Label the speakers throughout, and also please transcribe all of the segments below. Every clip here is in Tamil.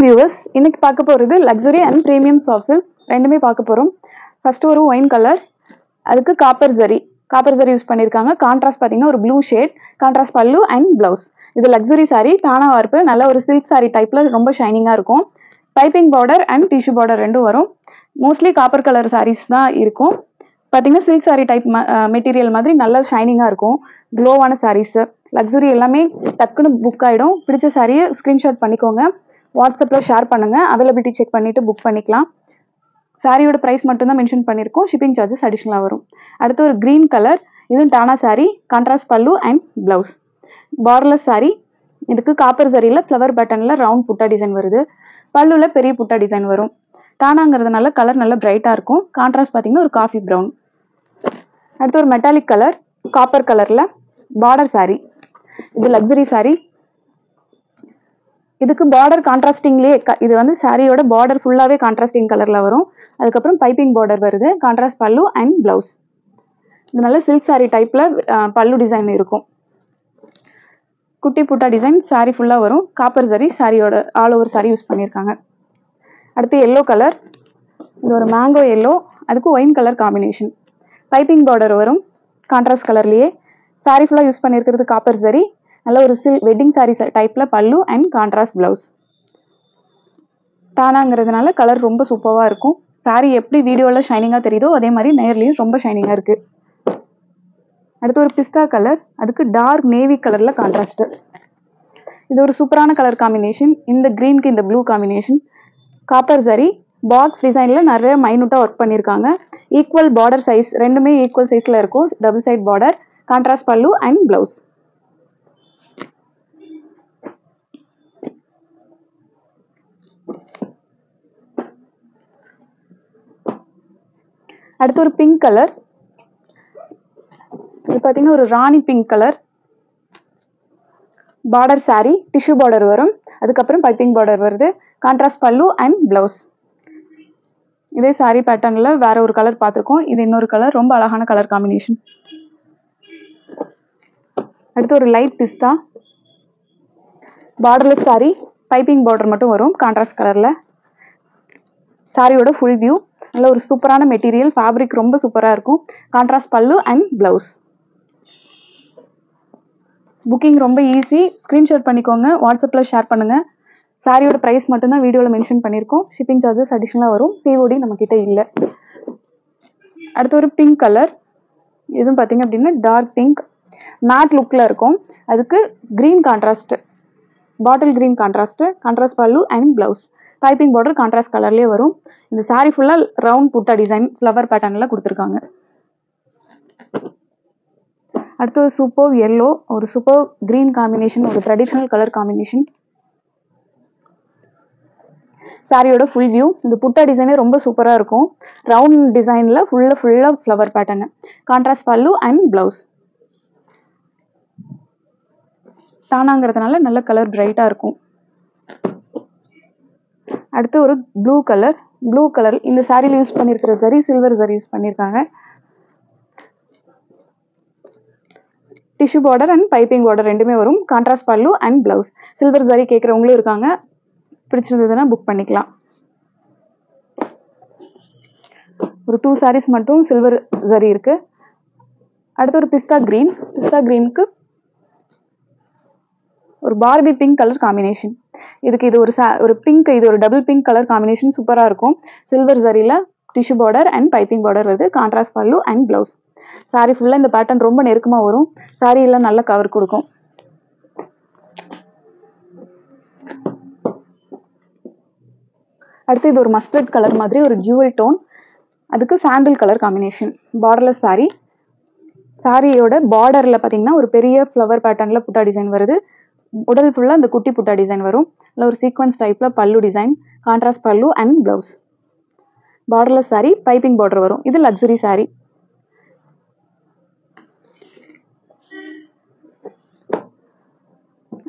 Speaker 1: வியூவர்ஸ், இன்னைக்கு பார்க்க போகிறது luxury and premium soft silk ரெண்டுமே பார்க்க போகிறோம். ஃபர்ஸ்ட் ஒரு ஒயின் கலர், அதுக்கு காப்பர் ஜரி யூஸ் பண்ணியிருக்காங்க. கான்ட்ராஸ்ட் பார்த்தீங்கன்னா ஒரு blue shade, contrast pallu and blouse. இது லக்ஸுரி சாரீ, தானா வார்ப்பு, நல்ல ஒரு சில்க் சாரீ டைப்பில் ரொம்ப ஷைனிங்காக இருக்கும். Piping border and tissue border ரெண்டும் வரும். மோஸ்ட்லி காப்பர் கலர் சாரீஸ் தான் இருக்கும். பார்த்தீங்கன்னா சில்க் சாரீ டைப் மெட்டீரியல் மாதிரி நல்ல ஷைனிங்காக இருக்கும். க்ளோவான சாரீஸு லக்ஸுரி எல்லாமே டக்குன்னு புக் ஆகிடும். பிடிச்ச சாரியை ஸ்க்ரீன்ஷாட் பண்ணிக்கோங்க, வாட்ஸ்அப்பில் ஷேர் பண்ணுங்கள், அவைலபிலிட்டி செக் பண்ணிவிட்டு புக் பண்ணிக்கலாம். சாரியோட ப்ரைஸ் மட்டும்தான் மென்ஷன் பண்ணியிருக்கோம், ஷிப்பிங் சார்ஜஸ் அடிஷ்னலாக வரும். அடுத்து ஒரு க்ரீன் கலர், இதுவும் டானா sari, contrast pallu and blouse. Borderless sari, இதுக்கு காப்பர் சரியில் ஃப்ளவர் பட்டனில் ரவுண்ட் புட்டா டிசைன் வருது. பல்லுவில் பெரிய புட்டா டிசைன் வரும். டானாங்கிறதுனால கலர் நல்லா பிரைட்டாக இருக்கும். கான்ட்ராஸ்ட் பார்த்தீங்கன்னா ஒரு காஃபி ப்ரௌன். அடுத்து ஒரு மெட்டாலிக் கலர், காப்பர் கலரில் பார்டர் சாரீ. இது லக்ஸுரி சாரீ. இதுக்கு பார்டர் கான்ட்ராஸ்டிங்லேயே, இது வந்து சாரியோட பார்டர் ஃபுல்லாகவே கான்ட்ராஸ்டிங் கலரில் வரும். அதுக்கப்புறம் பைப்பிங் பார்டர் வருது, கான்ட்ராஸ்ட் பல்லு அண்ட் ப்ளவுஸ். இது நல்ல சில்க் சாரீ டைப்பில் பல்லு டிசைன் இருக்கும். குட்டி புட்டா டிசைன் சாரீ ஃபுல்லாக வரும். காப்பர் ஜரி சாரியோட ஆல் ஓவர் சாரீ யூஸ் பண்ணியிருக்காங்க. அடுத்து எல்லோ கலர், இது ஒரு மேங்கோ எல்லோ, அதுக்கு wine colour combination. Piping border வரும் கான்ட்ராஸ்ட் கலர்லேயே. சாரீ ஃபுல்லாக யூஸ் பண்ணியிருக்கிறது காப்பர் ஜரி. நல்ல ஒரு வெட்டிங் சாரீ டைப்பில் பல்லு அண்ட் கான்ட்ராஸ்ட் ப்ளவுஸ். டானாங்கிறதுனால கலர் ரொம்ப சூப்பராக இருக்கும். சாரீ எப்படி வீடியோவில் ஷைனிங்காக தெரியுதோ அதே மாதிரி நேர்லேயும் ரொம்ப ஷைனிங்காக இருக்குது. அடுத்து ஒரு பிஸ்தா கலர், அதுக்கு டார்க் நேவி கலரில் கான்ட்ராஸ்ட்டு. இது ஒரு சூப்பரான கலர் காம்பினேஷன். இந்த க்ரீனுக்கு இந்த blue combination. Copper zari box டிசைனில் நிறைய மைனூட்டாக ஒர்க் பண்ணியிருக்காங்க. ஈக்குவல் பார்டர் சைஸ், ரெண்டுமே ஈக்குவல் சைஸில் இருக்கும். Double side border, contrast pallu and blouse. அடுத்து ஒரு பிங்க் கலர், இது பார்த்தீங்கன்னா ஒரு ராணி pink colour. Border sari, tissue border வரும். அதுக்கப்புறம் பைப்பிங் பார்டர் வருது. Contrast pallu and blouse. இதே சாரீ பேட்டர்னில் வேற ஒரு கலர் பார்த்துருக்கோம். இது இன்னொரு கலர், ரொம்ப அழகான கலர் காம்பினேஷன். அடுத்து ஒரு லைட் பிஸ்தா, பார்டர்லெஸ் சாரீ, பைப்பிங் பார்டர் மட்டும் வரும் கான்ட்ராஸ்ட் கலரில். சாரியோட ஃபுல் வியூ. நல்ல ஒரு சூப்பரான மெட்டீரியல், ஃபேப்ரிக் ரொம்ப சூப்பராக இருக்கும். Contrast pallu and blouse. Booking ரொம்ப ஈஸி, ஸ்க்ரீன்ஷாட் பண்ணிக்கோங்க, வாட்ஸ்அப்பில் ஷேர் பண்ணுங்கள். சாரியோட ப்ரைஸ் மட்டும்தான் வீடியோவில் மென்ஷன் பண்ணியிருக்கோம். ஷிப்பிங் சார்ஜஸ் அடிஷ்னலாக வரும். சிஓடி நம்மக்கிட்ட இல்லை. அடுத்து ஒரு பிங்க் கலர், இதுவும் பார்த்தீங்க அப்படின்னா டார்க் பிங்க், மேட் லுக்கில் இருக்கும். அதுக்கு green contrast, bottle green contrast, contrast pallu and blouse. Piping border contrast கலர்லேயே வரும். இந்த சாரீ ஃபுல்லாக ரவுண்ட் புட்டா டிசைன் ஃப்ளவர் பேட்டர்னில் கொடுத்துருக்காங்க. அடுத்து ஒரு சூப்பர் எல்லோ, ஒரு சூப்பர் க்ரீன் காம்பினேஷன், ஒரு ட்ரெடிஷ்னல் கலர் காம்பினேஷன். சாரியோட ஃபுல் வியூ. இந்த புட்டா டிசைனே ரொம்ப சூப்பராக இருக்கும். ரவுண்ட் டிசைனில் ஃபுல்லாக flower pattern. Contrast pallu and blouse. டானாங்கிறதுனால நல்ல கலர் பிரைட்டாக இருக்கும். அடுத்து ஒரு ப்ளூ கலர், இந்த சாரியில் யூஸ் பண்ணியிருக்கிற ஜரி சில்வர் ஜரி யூஸ் பண்ணியிருக்காங்க. Tissue border and piping border ரெண்டுமே வரும். Contrast pallu and blouse. Silver zari கேட்குறவங்களும் இருக்காங்க, பிடிச்சிருந்ததுன்னா புக் பண்ணிக்கலாம். ஒரு 2 சாரீஸ் மட்டும் சில்வர் ஜரி இருக்கு. அடுத்து ஒரு பிஸ்தா க்ரீனுக்கு ஒரு பார்பி பிங்க் கலர் காம்பினேஷன். இதுக்கு இது ஒரு பிங்க், இது ஒரு டபுள் பிங்க் கலர் காம்பினேஷன் சூப்பராக இருக்கும். சில்வர் ஜரியில் tissue border and piping border வருது. Contrast pallu and blouse. Sari ஃபுல்லாக இந்த பேட்டர்ன் ரொம்ப நெருக்கமாக வரும். சாரீ எல்லாம் நல்ல கவர் கொடுக்கும். அடுத்து இது ஒரு மஸ்டர்ட் கலர் மாதிரி ஒரு ஜுவல் டோன், அதுக்கு சாண்டில் கலர் காம்பினேஷன். பார்டர்லெஸ் சாரீ. சாரியோட பார்டரில் பார்த்தீங்கன்னா ஒரு பெரிய ஃப்ளவர் பேட்டர்னில் புட்டா டிசைன் வருது. உடல் ஃபுல்லாக இந்த குட்டி புட்டா டிசைன் வரும். இல்லை ஒரு சீக்வன்ஸ் டைப்பில் பல்லு design, contrast pallu and blouse. Borderless sari, piping border வரும். இது லக்ஸுரி சாரீ.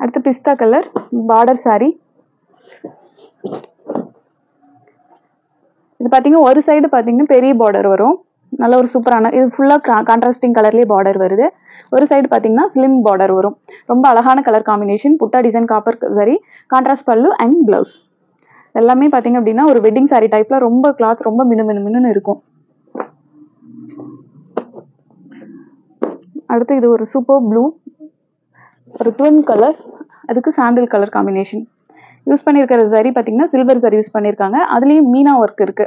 Speaker 1: அடுத்து பிஸ்தா கலர், பார்டர் சாரீ. இது பார்த்தீங்கன்னா ஒரு சைடு பார்த்தீங்கன்னா பெரிய பார்டர் வரும். நல்ல ஒரு சூப்பரான, இது ஃபுல்லாக கான்ட்ராஸ்டிங் கலர்லேயே பார்டர் வருது. ஒரு சைடு பார்த்தீங்கன்னா ஸ்லிம் பார்டர் வரும். ரொம்ப அழகான கலர் காம்பினேஷன். புட்டா design, copper zari, contrast pallu and blouse. எல்லாமே பாத்தீங்க அப்படின்னா ஒரு வெட்டிங் saree டைப்ல ரொம்ப கிளாத் ரொம்ப மினுமினுன்னு இருக்கும். அடுத்து இது ஒரு சூப்பர் ப்ளூ, ஒரு ட்வின் கலர், அதுக்கு சாண்டில் கலர் காம்பினேஷன். யூஸ் பண்ணியிருக்கிற சரி பார்த்தீங்கன்னா சில்வர் சரி யூஸ் பண்ணியிருக்காங்க. அதுலேயும் மீனா ஒர்க் இருக்கு.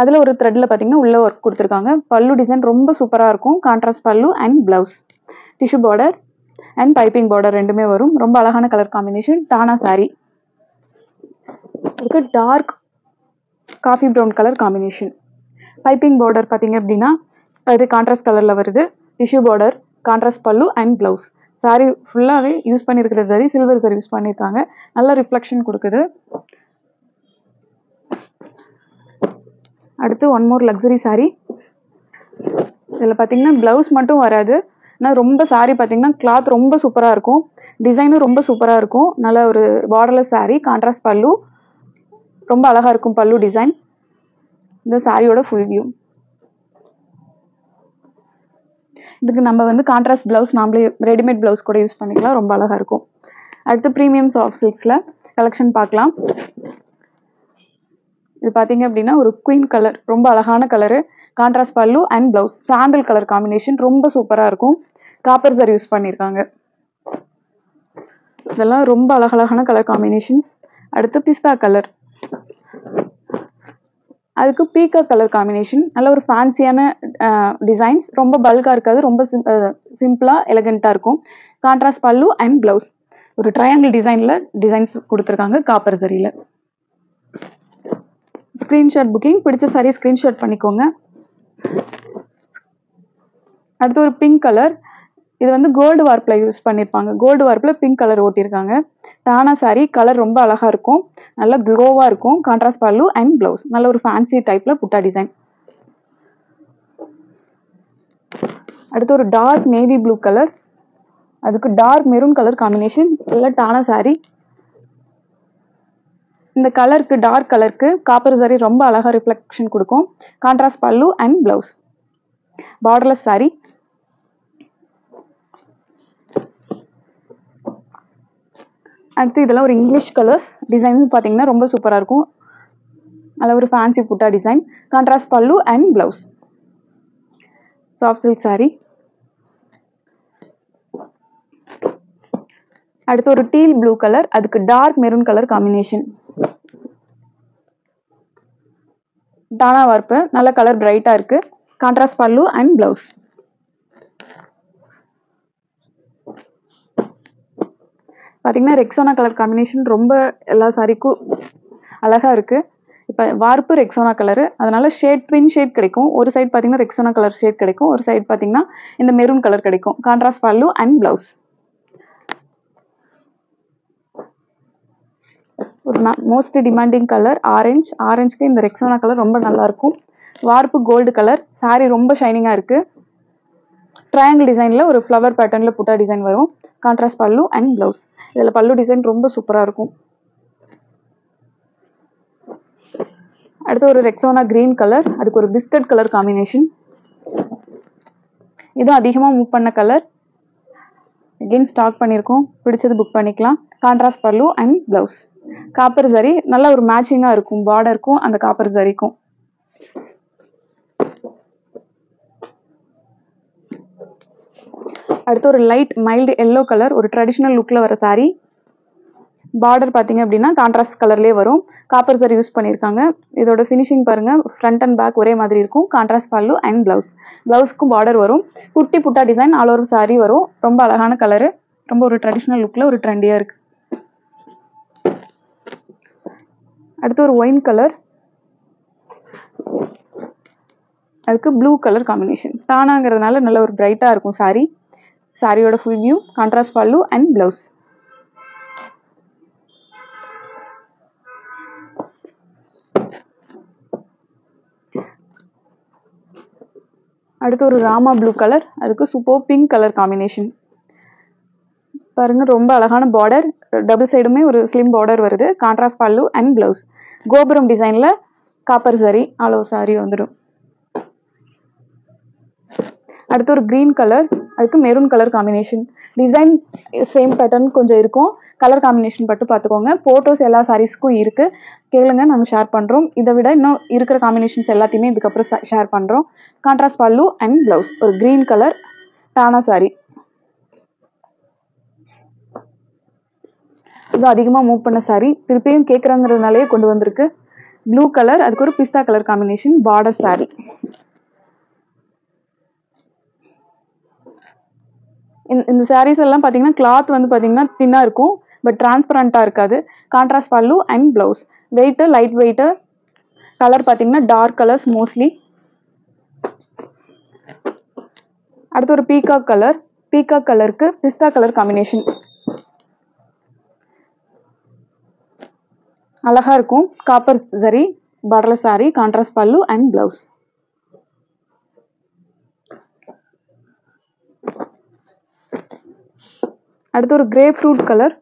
Speaker 1: அதில் ஒரு த்ரெட்டில் பார்த்தீங்கன்னா உள்ள ஒர்க் கொடுத்துருக்காங்க. பல்லு டிசைன் ரொம்ப சூப்பராக இருக்கும். Contrast pallu and blouse, tissue border and piping border ரெண்டுமே வரும். ரொம்ப அழகான கலர் காம்பினேஷன். டானா சாரி, இதுக்கு dark coffee brown colour combination. Piping border பார்த்தீங்க அப்படின்னா அது கான்ட்ராஸ்ட் கலரில் வருது. Tissue border, contrast pallu and blouse. Sari ஃபுல்லாகவே யூஸ் பண்ணியிருக்கிற சரி சில்வர் சரி யூஸ் பண்ணியிருக்காங்க. நல்ல ரிஃப்ளெக்ஷன் கொடுக்குது. அடுத்து ஒன் மோர் லக்ஸரி சாரி. இதில் பார்த்தீங்கன்னா பிளவுஸ் மட்டும் வராது, ஆனால் ரொம்ப சாரி பார்த்தீங்கன்னா கிளாத் ரொம்ப சூப்பராக இருக்கும். டிசைனும் ரொம்ப சூப்பராக இருக்கும். நல்ல ஒரு பார்டர்லெஸ் சாரி, கான்ட்ராஸ்ட் பல்லு ரொம்ப அழகாக இருக்கும். பல்லு டிசைன். இந்த சாரியோட ஃபுல் வியூ. இதுக்கு நம்ம வந்து கான்ட்ராஸ்ட் பிளவுஸ் நாமளே ரெடிமேட் பிளவுஸ் கூட யூஸ் பண்ணிக்கலாம். ரொம்ப அழகாக இருக்கும். அடுத்து ப்ரீமியம் சாஃப்ட் சில்க்ஸில் கலெக்ஷன் பார்க்கலாம். இது பார்த்தீங்க அப்படின்னா ஒரு குயின் கலர், ரொம்ப அழகான colour. Contrast pallu and blouse sandal colour combination ரொம்ப சூப்பராக இருக்கும். காப்பர் சரி யூஸ் பண்ணியிருக்காங்க. இதெல்லாம் ரொம்ப அழகழகான கலர் காம்பினேஷன்ஸ். அடுத்து பிஸ்தா கலர், அதுக்கு பீக்கா கலர் காம்பினேஷன். நல்ல ஒரு ஃபேன்சியான டிசைன்ஸ், ரொம்ப பல்காக இருக்காது, ரொம்ப சிம்பிளாக எலகெண்ட்டாக இருக்கும். கான்ட்ராஸ்ட் பல்லு அண்ட் பிளவுஸ் ஒரு ட்ரையாங்கிள் டிசைன்ஸ் கொடுத்துருக்காங்க காப்பர் சரியில். ஸ்க்ரீன்ஷாட் புக்கிங், பிடிச்ச சாரி ஸ்க்ரீன்ஷாட் பண்ணிக்கோங்க. அடுத்து ஒரு பிங்க் கலர். இது வந்து கோல்டு வார்ப்பில் யூஸ் பண்ணியிருப்பாங்க. கோல்டு வார்ப்பில் பிங்க் கலர் ஓட்டியிருக்காங்க. டானா சாரி, கலர் ரொம்ப அழகாக இருக்கும். நல்ல க்ளோவாக இருக்கும். கான்ட்ராஸ்ட் பல்லு அண்ட் பிளவுஸ் நல்ல ஒரு ஃபேன்சி டைப்பில் புட்டா டிசைன். அடுத்து ஒரு டார்க் நேவி ப்ளூ கலர், அதுக்கு டார்க் மெரூன் கலர் காம்பினேஷன். எல்லாம் டானா சாரி. இந்த கலருக்கு டார்க் கலருக்கு காப்பர் சாரி ரொம்ப அழகாக ரிஃப்ளெக்ஷன் கொடுக்கும். Contrast pallu and blouse, borderless sorry. அடுத்து இதெல்லாம் ஒரு இங்கிலீஷ் கலர்ஸ். டிசைன் பார்த்தீங்கன்னா ரொம்ப சூப்பராக இருக்கும். நல்ல ஒரு ஃபேன்சி புட்டா design. Contrast pallu and blouse, soft silk sorry. அடுத்து ஒரு டீல் ப்ளூ கலர், அதுக்கு டார்க் மெரூன் கலர் காம்பினேஷன். டானா வார்ப்பு, நல்ல கலர் பிரைட்டாக இருக்கு. Contrast pallu and blouse. பார்த்தீங்கன்னா ரெக்ஸோனா கலர் காம்பினேஷன் ரொம்ப எல்லா சாரிக்கும் அழகாக இருக்குது. இப்போ வார்ப்பு ரெக்ஸோனா கலரு, அதனால ஷேட் ட்வின் ஷேட் கிடைக்கும். ஒரு சைடு பார்த்தீங்கன்னா ரெக்ஸோனா கலர் ஷேட் கிடைக்கும், ஒரு சைடு பார்த்தீங்கன்னா இந்த மெரூன் கலர் கிடைக்கும். Contrast pallu and blouse. ஒரு மோஸ்ட் டிமாண்டிங் கலர் ஆரஞ்ச். ஆரஞ்சுக்கு இந்த ரெக்ஸோனா கலர் ரொம்ப நல்லா இருக்கும். வார்ப்பு கோல்டு கலர். சாரி ரொம்ப ஷைனிங்காக இருக்குது. ட்ரையாங்கிள் டிசைனில் ஒரு ஃப்ளவர் பேட்டர்னில் புட்டா டிசைன் வரும். Contrast pallu and blouse. இதில் பல்லு டிசைன் ரொம்ப சூப்பராக இருக்கும். அடுத்து ஒரு ரெக்ஸோனா கிரீன் கலர், அதுக்கு ஒரு பிஸ்கட் கலர் காம்பினேஷன். இதுவும் அதிகமாக மூவ் பண்ண கலர். அகெயின் ஸ்டாக் பண்ணியிருக்கோம், பிடிச்சது புக் பண்ணிக்கலாம். Contrast pallu and blouse. Copper சரி நல்ல ஒரு மேட்சிங்காக இருக்கும். பார்டருக்கும் அந்த காப்பர் சரிக்கும். அடுத்து ஒரு லைட் மைல்டு எல்லோ கலர், ஒரு ட்ரெடிஷ்னல் லுக்கில் வர சாரி. பார்டர் பார்த்தீங்க அப்படின்னா கான்ட்ராஸ்ட் கலர்லேயே வரும். காப்பர் சரி யூஸ் பண்ணியிருக்காங்க. இதோட ஃபினிஷிங் பாருங்கள், ஃப்ரண்ட் அண்ட் பேக் ஒரே மாதிரி இருக்கும். Contrast pallu and blouse. பிளவுஸ்க்கும் border வரும். குட்டி புட்டா டிசைன் ஆல் ஓவர் சாரி வரும். ரொம்ப அழகான கலரு, ரொம்ப ஒரு ட்ரெடிஷ்னல் லுக்கில் ஒரு ட்ரெண்டியாக இருக்குது. அடுத்து ஒரு ஒயின் கலர், அதுக்கு ப்ளூ கலர் காம்பினேஷன். டானாங்கிறதுனால நல்ல ஒரு பிரைட்டாக இருக்கும் சாரி. சாரியோட full view. Contrast pallu and blouse. அடுத்து ஒரு ராமா ப்ளூ கலர், அதுக்கு சூப்பர் பிங்க் கலர் காம்பினேஷன். பாருங்க ரொம்ப அழகான பார்டர், டபுள் சைடுமே ஒரு ஸ்லிம் பார்டர் வருது. Contrast pallu and blouse. கோபுரம் டிசைனில் copper sorry all over sorry வந்துடும். அடுத்து ஒரு கிரீன் கலர், அதுக்கு maroon colour combination. Design same pattern கொஞ்சம் இருக்கும், கலர் காம்பினேஷன் மட்டும் பார்த்துக்கோங்க. ஃபோட்டோஸ் எல்லா சாரீஸ்க்கும் இருக்கு, கேளுங்க, நாங்கள் ஷேர் பண்ணுறோம். இதை விட இன்னும் இருக்கிற காம்பினேஷன்ஸ் எல்லாத்தையுமே இதுக்கப்புறம் ஷேர் பண்ணுறோம். Contrast pallu and blouse. ஒரு க்ரீன் கலர் டானா சாரி, இது அதிகமாக மூவ் பண்ண சாரி, திருப்பியும் கேட்குறாங்கிறதுனாலே கொண்டு வந்திருக்கு. ப்ளூ கலர், அதுக்கு ஒரு பிஸ்தா கலர் காம்பினேஷன் பார்டர் சாரி. இந்த சாரீஸ் எல்லாம் பார்த்தீங்கன்னா கிளாத் வந்து பார்த்தீங்கன்னா தின்னாக இருக்கும், பட் டிரான்ஸ்பரண்ட்டாக இருக்காது. Contrast pallu and blouse. Weight light weight. Colour பார்த்தீங்கன்னா டார்க் கலர்ஸ் மோஸ்ட்லி. அடுத்து ஒரு பீகாக் கலர். பீகாக் கலருக்கு பிஸ்தா கலர் காம்பினேஷன் அழகா இருக்கும். Copper zari border sorry, contrast pallu and blouse. அடுத்து ஒரு கிரே ஃப்ரூட் கலர்,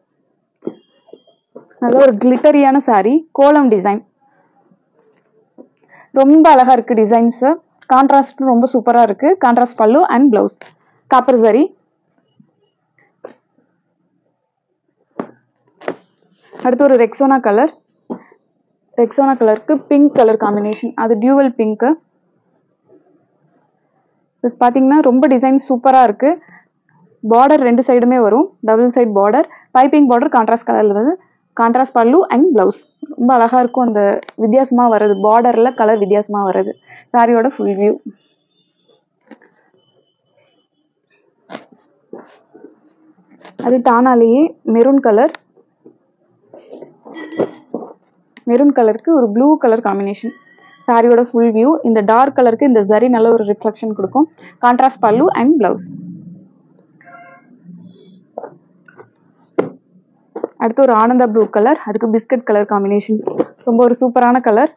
Speaker 1: நல்ல ஒரு கிளிட்டரியான சாரி, கோலம் டிசைன், ரொம்ப அழகா இருக்கு டிசைன்ஸ். கான்ட்ராஸ்ட் ரொம்ப சூப்பரா இருக்கு. Contrast pallu and blouse. Copper zari. அடுத்து ஒரு ரெக்ஸோனா கலர். ரெக்ஸோனா கலருக்கு பிங்க் கலர் காம்பினேஷன், அது டியூவல் பிங்க். இது பார்த்தீங்கன்னா ரொம்ப டிசைன் சூப்பரா இருக்கு. பார்டர் ரெண்டு சைடுமே வரும், double side border. Piping border contrast கலர்ல வந்து கான்ட்ராஸ்ட் பல்லு அண்ட் ப்ளவுஸ். ரொம்ப அழகா இருக்கும், அந்த வித்தியாசமா வருது, பார்டர்ல கலர் வித்தியாசமா வருது. சாரியோட ஃபுல் வியூ. அது டானாலேயே மெரூன் கலர். மெரூன் கலருக்கு ஒரு ப்ளூ கலர் காம்பினேஷன். சாரியோட ஃபுல் வியூ. இந்த டார்க் கலருக்கு இந்த ஜரி நல்ல ஒரு ரிஃப்ளெக்ஷன் கொடுக்கும். Contrast pallu and blouse. அடுத்து ஒரு ஆனந்தா ப்ளூ கலர், அதுக்கு பிஸ்கட் கலர் காம்பினேஷன். ரொம்ப ஒரு சூப்பரான கலர்.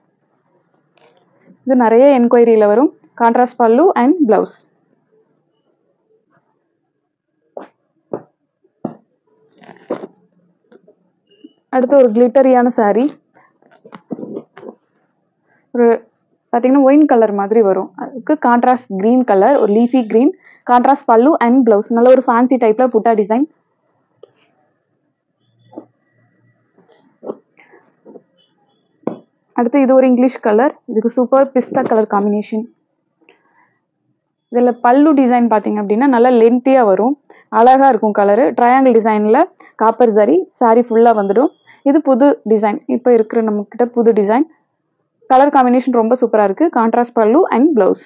Speaker 1: இது நிறைய என்கொயரியில வரும். Contrast pallu and blouse. அடுத்து ஒரு கிளிட்டரியான சாரி. ஒரு பார்த்தீங்கன்னா ஒயின் கலர் மாதிரி வரும், அதுக்கு கான்ட்ராஸ்ட் கிரீன் கலர், ஒரு leafy green. Contrast pallu and blouse. நல்ல ஒரு ஃபேன்சி டைப்ல புட்டா டிசைன். அடுத்து இது ஒரு இங்கிலீஷ் கலர், இதுக்கு சூப்பர் பிஸ்தா கலர் காம்பினேஷன். இதில் பல்லு டிசைன் பார்த்தீங்க அப்படின்னா நல்லா லென்த்தியாக வரும், அழகாக இருக்கும் கலரு. ட்ரையாங்கிள் டிசைனில் காப்பர் ஜரி சாரி ஃபுல்லாக வந்துடும். இது புது டிசைன், இப்போ இருக்கிற நம்மக்கிட்ட புது டிசைன். கலர் காம்பினேஷன் ரொம்ப சூப்பராக இருக்குது. Contrast pallu and blouse.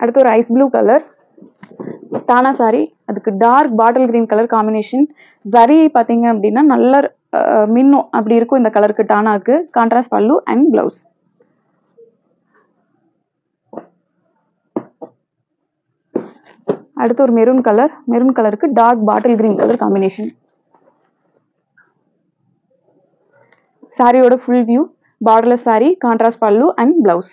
Speaker 1: அடுத்து ஒரு ஐஸ் ப்ளூ கலர் டானா சாரி, அதுக்கு dark bottle green colour combination. Zari பார்த்தீங்க அப்படின்னா நல்ல மின்னும் அப்படி இருக்கும் இந்த கலருக்கு, டானாக்கு. Contrast pallu and blouse. அடுத்து ஒரு மெரூன் கலர். மெரூன் கலருக்கு dark bottle green colour combination. சாரியோட full view. Borderless sari, contrast pallu and blouse.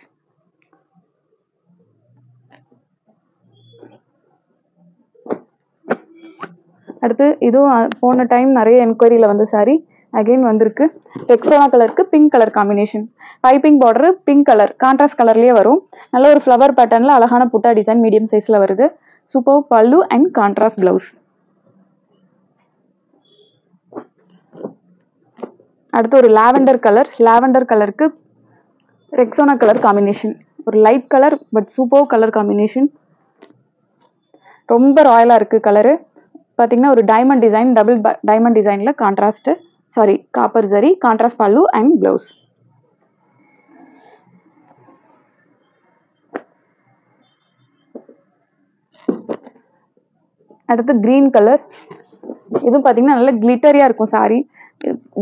Speaker 1: அடுத்து இதுவும் போன டைம் நிறைய என்கொயரியில் வந்த சாரி, அகெயின் வந்திருக்கு. ரெக்ஸோனா கலருக்கு pink colour combination. Piping border pink colour, contrast கலர்லேயே வரும். நல்ல ஒரு ஃப்ளவர் பேட்டர்னில் அழகான புட்டா டிசைன் மீடியம் சைஸில் வருது. சூப்பர் பல்லு அண்ட் கான்ட்ராஸ்ட் ப்ளவுஸ். அடுத்து ஒரு லாவெண்டர் கலர். லாவெண்டர் கலருக்கு ரெக்ஸோனா கலர் காம்பினேஷன். ஒரு light colour but super colour combination. ரொம்ப ராயலாக இருக்குது கலரு. பார்த்தீங்கன்னா ஒரு டைமண்ட் டிசைன், டபுள் டைமண்ட் டிசைனில் contrast sorry copper zari, contrast pallu and blouse. அடுத்து கிரீன் கலர். இதுவும் பார்த்தீங்கன்னா நல்ல கிளிட்டரியாக இருக்கும் சாரி.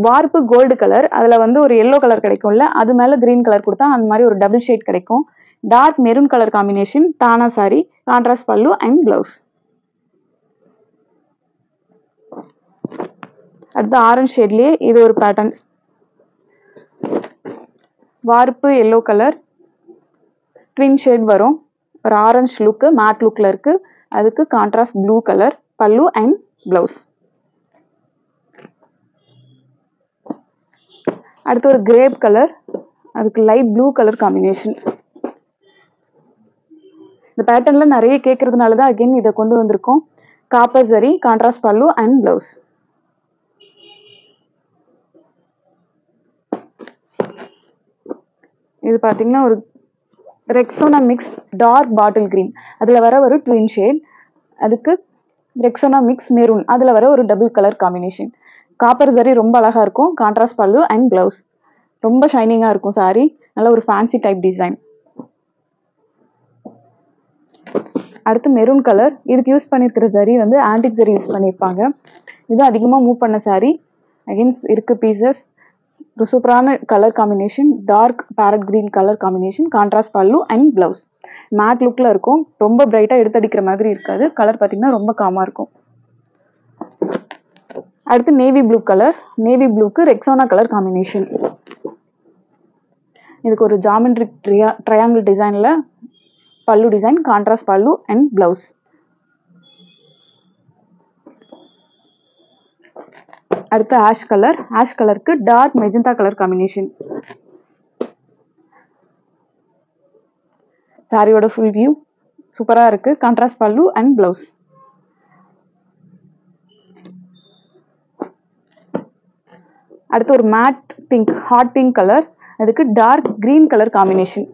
Speaker 1: வார்ப்பு கோல்டு கலர், அதில் வந்து ஒரு எல்லோ கலர் கிடைக்கும்ல, அது மேலே கிரீன் கலர் கொடுத்தா அந்த மாதிரி ஒரு டபுள் ஷேட் கிடைக்கும். டார்க் மெரூன் கலர் காம்பினேஷன், டானா sorry, contrast pallu and blouse. அடுத்து ஆரஞ்சு ஷேட்லேயே இது ஒரு பேட்டர்ன். வார்ப்பு எல்லோ கலர், ட்வின் ஷேட் வரும். ஒரு ஆரஞ்சு லுக்கு, மேட் லுக்கில் இருக்குது. அதுக்கு contrast blue colour pallu and blouse. அடுத்து ஒரு கிரேப் கலர், அதுக்கு லைட் ப்ளூ கலர் காம்பினேஷன். இந்த பேட்டர்ன்ல நிறைய கேட்கறதுனால தான் அகைன் இதை கொண்டு வந்திருக்கோம். Copper zari, contrast pallu and blouse. இது பார்த்தீங்கன்னா ஒரு Rexona mix dark bottle green, அதில் வர ஒரு ட்வின் ஷேட். அதுக்கு ரெக்ஸோனா மிக்ஸ் மெரூன், அதில் வர ஒரு double colour combination. Copper zari ரொம்ப அழகாக இருக்கும். Contrast pallu and blouse. ரொம்ப ஷைனிங்காக இருக்கும் சாரி. நல்ல ஒரு ஃபேன்சி டைப் டிசைன். அடுத்து மெரூன் கலர். இதுக்கு யூஸ் பண்ணியிருக்கிற ஜரி வந்து ஆன்டிக் ஜரி யூஸ் பண்ணியிருப்பாங்க. இது அதிகமாக மூவ் பண்ண சாரி. அகெயின்ஸ் இருக்கு பீசஸ். ஒரு சூப்பரான colour combination. Dark parrot green colour combination. Contrast pallu and blouse. Matte லுக்கில் இருக்கும். ரொம்ப பிரைட்டாக எடுத்தடிக்கிற மாதிரி இருக்காது. கலர் பார்த்தீங்கன்னா ரொம்ப காமாக இருக்கும். அடுத்து நேவி ப்ளூ கலர். நேவி ப்ளூக்கு ரெக்ஸோனா கலர் காம்பினேஷன். இதுக்கு ஒரு ஜாமெட்ரிக் ட்ரையாங்கிள் டிசைனில் pallu design, contrast pallu and blouse. அடுத்து ஆஷ் கலர். ஆஷ் கலருக்கு டார்க் மெஜந்தா கலர் காம்பினேஷன். சாரியோட ஃபுல் வியூ சூப்பராக இருக்கு. Contrast pallu and blouse. அடுத்து ஒரு matte pink, hot pink colour. அதுக்கு dark green colour combination.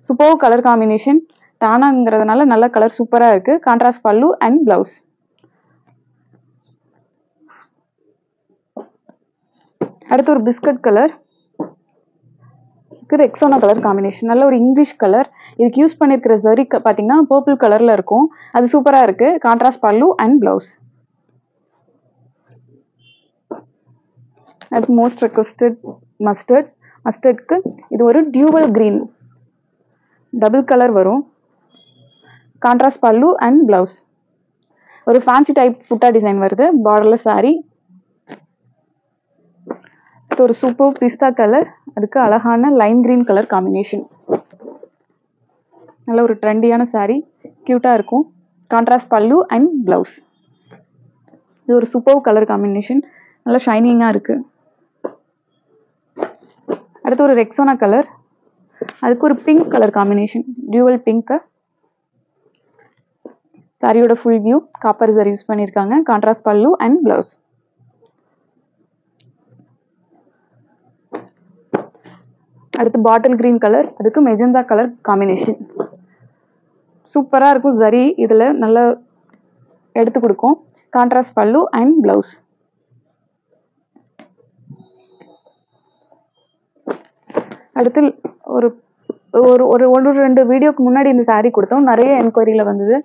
Speaker 1: Super colour combination. டானாங்கிறதுனால நல்ல கலர் சூப்பராக இருக்கு. Contrast pallu and blouse. அடுத்து ஒரு biscuit colour. Rexona colour combination. நல்ல ஒரு இங்கிலீஷ் கலர். இதுக்கு யூஸ் பண்ணியிருக்கிற ஜரி பார்த்தீங்கன்னா பர்பிள் கலர்ல இருக்கும். அது சூப்பராக இருக்கு. Contrast pallu and blouse. அடுத்து மோஸ்ட் ரெக்வஸ்டட் மஸ்டர்ட். மஸ்டர்ட்க்கு இது ஒரு டியூவல் கிரீன், டபுள் கலர் வரும். Contrast pallu and blouse. ஒரு ஃபேன்சி டைப் புட்டா டிசைன் வருது. பார்டர்லெஸ் சாரி. ஒரு சூப்பர் பிஸ்தா கலர். அதுக்கு அழகான லைம் கிரீன் கலர் காம்பினேஷன். நல்ல ஒரு ட்ரெண்டியான சாரி. கியூட்டா இருக்கும். Contrast pallu and blouse. இது ஒரு சூப்பர் கலர் காம்பினேஷன். நல்ல ஷைனிங்கா இருக்கு. அடுத்து ஒரு ரெக்ஸோனா கலர். அதுக்கு ஒரு pink colour combination, dual pink. சாரியோட full view copper zari use பண்ணியிருக்காங்க. Contrast pallu and blouse. அடுத்து பாட்டில் கிரீன் கலர். அதுக்கு மெஜந்தா கலர் காம்பினேஷன். சூப்பரா இருக்கும். ஜரி இதுல நல்லா எடுத்து கொடுக்கும். Contrast pallu and blouse. அடுத்து ஒரு ஒரு ஒரு ரெண்டு வீடியோக்கு முன்னாடி இந்த சாரீ கொடுத்தோம். நிறைய என்கொயரியில் வந்தது.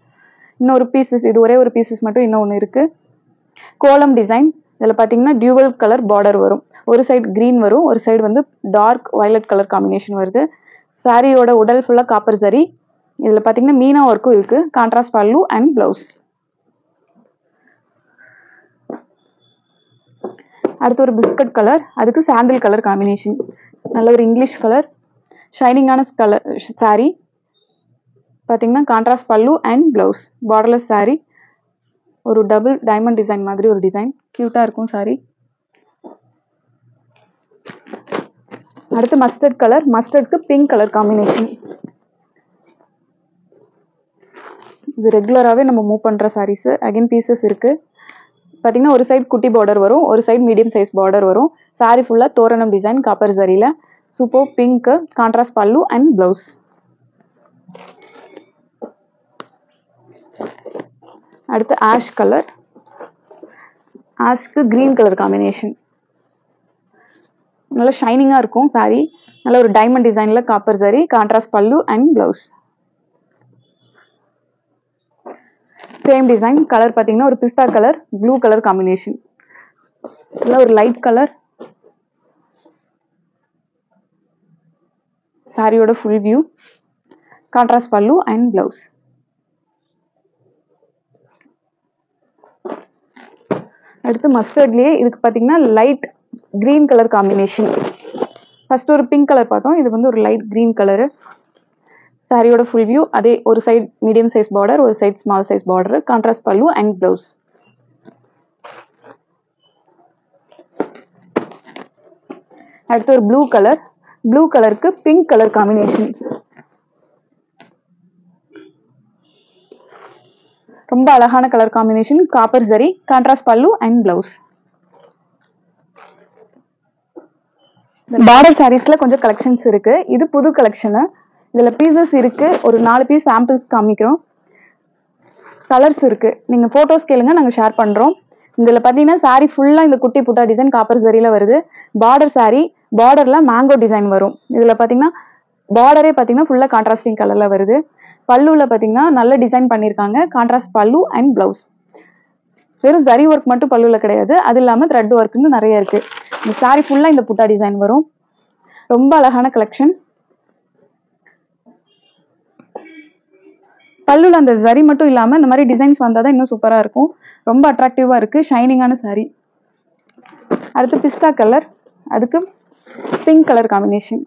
Speaker 1: இன்னொரு பீசஸ், இது ஒரே ஒரு பீசஸ் மட்டும் இன்னும் ஒன்று இருக்கு. கோலம் டிசைன். இதில் பார்த்தீங்கன்னா டியூவல் கலர் பார்டர் வரும். ஒரு சைடு கிரீன் வரும், ஒரு சைடு வந்து டார்க் வயலட் கலர் காம்பினேஷன் வருது. சாரியோட உடல் ஃபுல்லாக காப்பர் ஜரி. இதில் பார்த்தீங்கன்னா மீனா ஒர்க்கும் இருக்கு. Contrast pallu and blouse. அடுத்து ஒரு பிஸ்கட் கலர். அதுக்கு சாண்டில் கலர் காம்பினேஷன். நல்ல ஒரு இங்கிலீஷ் கலர், ஷைனிங்கான கலர் சாரி. பார்த்தீங்கன்னா contrast pallu and blouse. Borderless sari. ஒரு டபுள் டைமண்ட் டிசைன் மாதிரி ஒரு டிசைன். கியூட்டா இருக்கும் சாரி. அடுத்து மஸ்டர்ட் கலர். மஸ்டர்ட்க்கு பிங்க் கலர் காம்பினேஷன். இது ரெகுலராகவே நம்ம மூவ் பண்ணுற சாரீஸ். அகைன் பீசஸ் இருக்கு. பார்த்தீங்கன்னா ஒரு சைடு குட்டி பார்டர் வரும், ஒரு சைடு மீடியம் சைஸ் பார்டர் வரும். சாரி ஃபுல்லாக தோரணம் டிசைன் காப்பர் ஜரியில். Super pink. Contrast pallu and blouse. அடுத்து ஆஷ் கலர். ஆஷ்க்கு கிரீன் கலர் காம்பினேஷன். நல்ல ஷைனிங்காக இருக்கும் சாரி. நல்ல ஒரு டைமண்ட் டிசைனில் copper zari. Contrast pallu and blouse. Same design. Colour பார்த்தீங்கன்னா ஒரு பிஸ்தா கலர், ப்ளூ கலர் காம்பினேஷன். நல்ல ஒரு லைட் கலர். சாரியோட full view. Contrast pallu and blouse. அடுத்து மஸ்டர்ட்லேயே இதுக்கு பார்த்தீங்கன்னா light green colour combination. First ஒரு பிங்க் கலர் பார்த்தோம். இது வந்து ஒரு லைட் கிரீன் கலரு. சாரியோட ஃபுல் வியூ. அதே ஒரு சைடு மீடியம் சைஸ் பார்டர், ஒரு side small size border. Contrast pallu and blouse. அடுத்து ஒரு ப்ளூ கலர். ப்ளூ கலருக்கு பிங்க் கலர் காம்பினேஷன். ரொம்ப அழகான colour combination. Copper zari, contrast pallu and blouse. Border சாரீஸ்ல கொஞ்சம் கலெக்ஷன்ஸ் இருக்கு. இது புது கலெக்ஷன். இதுல பீசஸ் இருக்கு. ஒரு 4 பீஸ் சாம்பிள்ஸ் காமிக்கிறோம். கலர்ஸ் இருக்கு. நீங்க போட்டோஸ் கேளுங்க, நாங்க ஷேர் பண்றோம். இதுல பாத்தீங்கன்னா சாரி ஃபுல்லா இந்த குட்டி புட்டா டிசைன் காப்பர் ஜரியில வருது. பார்டர் சாரி, பார்டர்ல மேங்கோ டிசைன் வரும். இதுல பாத்தீங்கன்னா பார்டரே பாத்தீங்கன்னா ஃபுல்லா கான்ட்ராஸ்டிங் கலர்ல வருது. பல்லுல பாத்தீங்கன்னா நல்ல டிசைன் பண்ணிருக்காங்க. Contrast pallu and blouse. வெறும் ஜரி ஒர்க் மட்டும் பல்லுல கிடையாது, அது இல்லாம த்ரெட் ஒர்க்னு நிறைய இருக்கு. இந்த சாரி ஃபுல்லா இந்த புட்டா டிசைன் வரும். ரொம்ப அழகான கலெக்ஷன். பல்லுல அந்த ஜரி மட்டும் இல்லாம இந்த மாதிரி டிசைன்ஸ் வந்தாதான் இன்னும் சூப்பரா இருக்கும். ரொம்ப அட்ராக்டிவா இருக்கு. ஷைனிங்கான சாரி. அடுத்து பிஸ்தா கலர், அதுக்கு பிங்க் கலர் காம்பினேஷன்.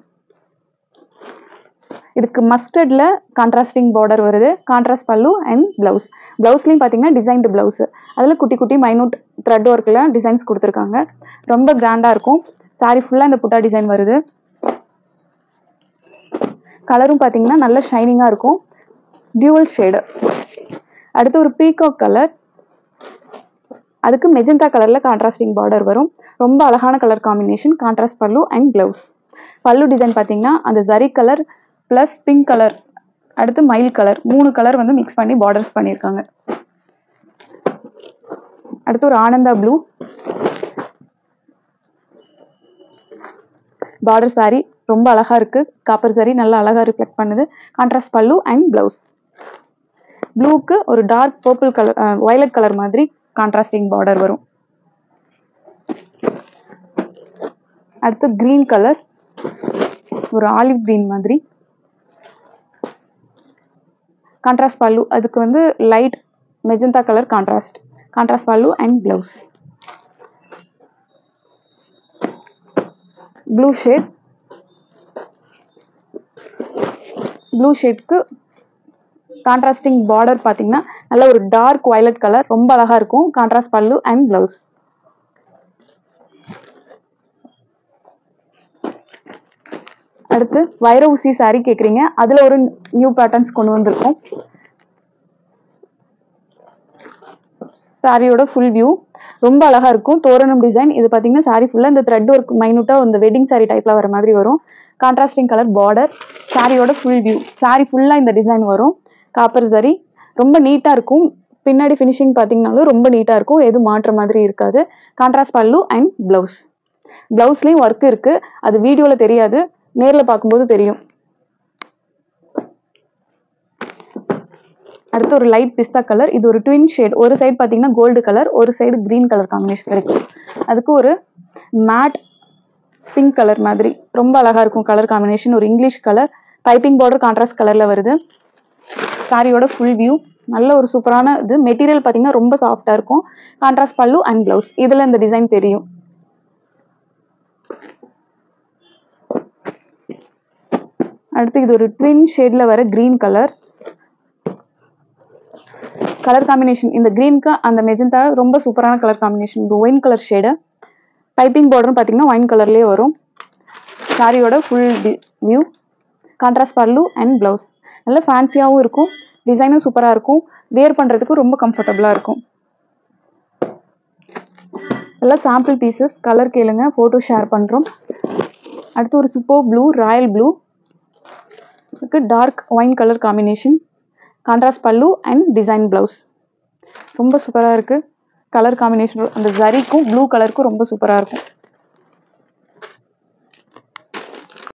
Speaker 1: இதுக்கு மஸ்டர்ட்ல கான்ட்ராஸ்டிங் பார்டர் வருது. Contrast pallu and blouse. பிளவுஸ்லயும் பாத்தீங்கன்னா டிசைன்டு பிளவுஸ். அதுல குட்டி குட்டி மைனூட் த்ரெட் ஒர்க்ல டிசைன்ஸ் கொடுத்துருக்காங்க. ரொம்ப கிராண்டா இருக்கும். சாரி ஃபுல்லா இந்த புட்டா டிசைன் வருது. கலரும் பாத்தீங்கன்னா நல்ல ஷைனிங்கா இருக்கும். Dual shade. அடுத்து ஒரு பீகாக் கலர், அதுக்கு மெஜந்தா கலர்ல கான்ட்ராஸ்டிங் பார்டர் வரும். ரொம்ப அழகான colour combination. Contrast pallu and blouse. பல்லு டிசைன் பாத்தீங்கன்னா அந்த zari colour plus pink colour, அடுத்து மயில் கலர், 3 கலர் வந்து மிக்ஸ் பண்ணி பார்டர்ஸ் பண்ணிருக்காங்க. அடுத்து ஒரு ஆனந்தா ப்ளூ பார்டர் சாரி. ரொம்ப அழகா இருக்கு. காப்பர் சாரி நல்லா அழகா ரிஃப்ளெக்ட் பண்ணுது. Contrast pallu and blouse. ப்ளூக்கு ஒரு dark purple colour, violet colour மாதிரி கான்ட்ராஸ்டிங் பார்டர் வரும். அடுத்து கிரீன் கலர், ஒரு ஆலிவ் கிரீன் மாதிரி கான்ட்ராஸ்ட் பல்லு. அதுக்கு வந்து light magenta colour contrast. Contrast pallu and blouse. Blue shade. Blue ஷேட்க்கு கான்ட்ராஸ்டிங் பார்டர் பாத்தீங்கன்னா நல்ல ஒரு டார்க் வயலட் கலர். ரொம்ப அழகா இருக்கும். Contrast pallu and blouse. அடுத்து வைர ஊசி சாரி கேக்குறீங்க. அதுல ஒரு நியூ பேட்டர்ன்ஸ் கொண்டு வந்திருக்கோம். சாரியோட ஃபுல் வியூ ரொம்ப அழகா இருக்கும். தோரணம் டிசைன். இது பாத்தீங்கன்னா சாரி ஃபுல்லா இந்த த்ரெட் ஒர்க் மைனூட்டா இந்த வெட்டிங் சாரி டைப்ல வர மாதிரி வரும். Contrasting colour border. சாரியோட ஃபுல் வியூ. சாரி ஃபுல்லா இந்த டிசைன் வரும். காப்பர் ஜரி. ரொம்ப நீட்டா இருக்கும். பின்னாடி ஃபினிஷிங் பாத்தீங்கன்னாலும் ரொம்ப நீட்டா இருக்கும். எதுவும் மாற்ற மாதிரி இருக்காது. Contrast pallu and blouse. பிளவுஸ்லயும் work இருக்கு. அது வீடியோல தெரியாது, நேர்ல பார்க்கும்போது தெரியும். அடுத்து ஒரு லைட் பிஸ்தா கலர். இது ஒரு ட்வின் ஷேட். ஒரு சைடு பாத்தீங்கன்னா கோல்டு கலர், ஒரு சைடு கிரீன் கலர் காம்பினேஷன் இருக்கு. அதுக்கு ஒரு மேட் பிங்க் கலர் மாதிரி ரொம்ப அழகா இருக்கும் கலர் காம்பினேஷன். ஒரு English colour. Piping border contrast கலர்ல வருது. சாரியோட ஃபுல் வியூ. நல்ல ஒரு சூப்பரான இது. மெட்டீரியல் பாத்தீங்கன்னா ரொம்ப சாஃப்டா இருக்கும். Contrast pallu and blouse. இதுல இந்த டிசைன் தெரியும். அடுத்து இது ஒரு ட்வின் ஷேட்ல வர கிரீன் கலர். கலர் காம்பினேஷன் இந்த கிரீனுக்கு அந்த மெஜந்தா ரொம்ப சூப்பரான கலர் காம்பினேஷன். இது wine colour shade. Piping border பாத்தீங்கன்னா ஒயின் கலர்லயே வரும். சாரியோட full view. Contrast pallu and blouse. நல்ல ஃபேன்சியாவும் இருக்கும். டிசைனும் சூப்பரா இருக்கும். வேர் பண்றதுக்கு ரொம்ப கம்ஃபர்டபுளா இருக்கும். எல்லாம் சாம்பிள் பீசஸ். கலர் கேளுங்க, போட்டோ ஷேர் பண்றோம். அடுத்து ஒரு super blue, royal blue, dark wine colour combination. Contrast pallu and design blouse. ரொம்ப சூப்பரா இருக்கு. கலர் காம்பினேஷன் அந்த ஜரிக்கும் ப்ளூ கலருக்கும் ரொம்ப சூப்பரா இருக்கும்.